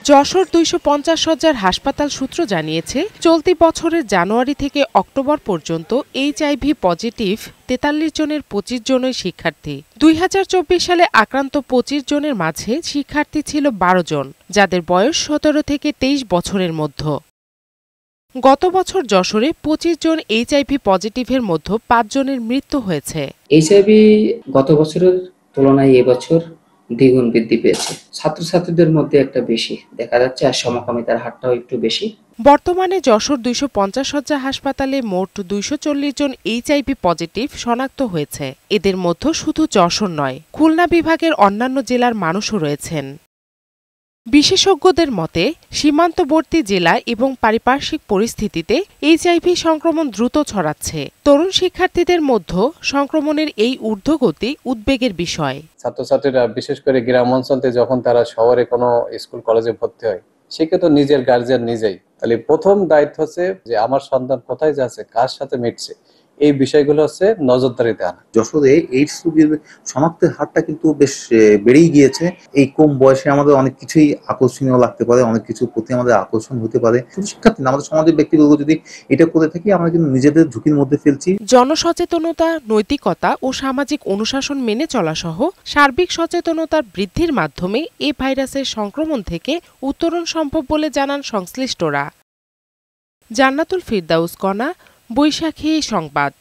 যশোর ২৫০ শয্যার হাসপাতাল সূত্র জানিয়েছে, চলতি বছরের জানুয়ারি থেকে অক্টোবর পর্যন্ত এইচআইভি পজিটিভ ৪৩ জনের ২৫ জনই শিক্ষার্থী। ২০২৪ সালে আক্রান্ত ২৫ জনের মাঝে শিক্ষার্থী ছিল ১২ জন, যাদের বয়স ১৭ থেকে ২৩ বছরের মধ্যে। গত বছর যশোরে ২৫ জন এইচআইভি পজিটিভের মধ্যে ৫ জনের মৃত্যু হয়েছে। এইচআইভি গত বছরের তুলনায় এবছর দ্বিগুণ বৃদ্ধি পেয়েছে। ছাত্রছাত্রীদের মধ্যে একটা বেশি দেখা যাচ্ছে, আর সমকামিতার হারটাও একটু বেশি। বর্তমানে যশোর ২৫০ শয্যা হাসপাতালে মোট ২৪০ জন এইচআইভি পজিটিভ শনাক্ত হয়েছে। এদের মধ্যে শুধু যশোর নয়, খুলনা বিভাগের অন্যান্য জেলার মানুষও রয়েছেন। বিশেষজ্ঞদের মতে, সীমান্তবর্তী জেলা এবং পারিপার্শ্বিক পরিস্থিতিতে এইচআইভি সংক্রমণ দ্রুত ছড়াচ্ছে। তরুণ শিক্ষার্থীদের মধ্যে সংক্রমণের এই ঊর্ধ্বগতি উদ্বেগের বিষয়। ছাত্রছাত্রীরা বিশেষ করে গ্রাম অঞ্চলে যখন তারা শহরে কোনো স্কুল কলেজে ভর্তি হয়, সেক্ষেত্রে নিজের গার্জিয়ান নিজেই, তাহলে প্রথম দায়িত্ব হচ্ছে যে আমার সন্তান কোথায় যাচ্ছে, কার সাথে মিটছে, এই বিষয়গুলো হচ্ছে নজরদারিতে আনা। যশোরে এইডস রোগীর শনাক্তের হারটা কিন্তু বেশ বেড়েই গিয়েছে। এই কম বয়সে আমাদের অনেক কিছুই আকর্ষণীয় লাগতে পারে, অনেক কিছুর প্রতি আমাদের আকর্ষণ হতে পারে। শুধু শিক্ষার্থী না, আমাদের সমাজের ব্যক্তিবর্গ যদি এটা করে থাকি, আমরা কিন্তু নিজেদের ঝুঁকির মধ্যে ফেলছি। জনসচেতনতা, নৈতিকতা ও সামাজিক অনুশাসন মেনে চলা সহ সার্বিক সচেতনতার বৃদ্ধির মাধ্যমে এ ভাইরাসের সংক্রমণ থেকে উত্তরণ সম্ভব বলে জানান সংশ্লিষ্টরা। জান্নাতুল ফিরদাউস কণা, বৈশাখী সংবাদ।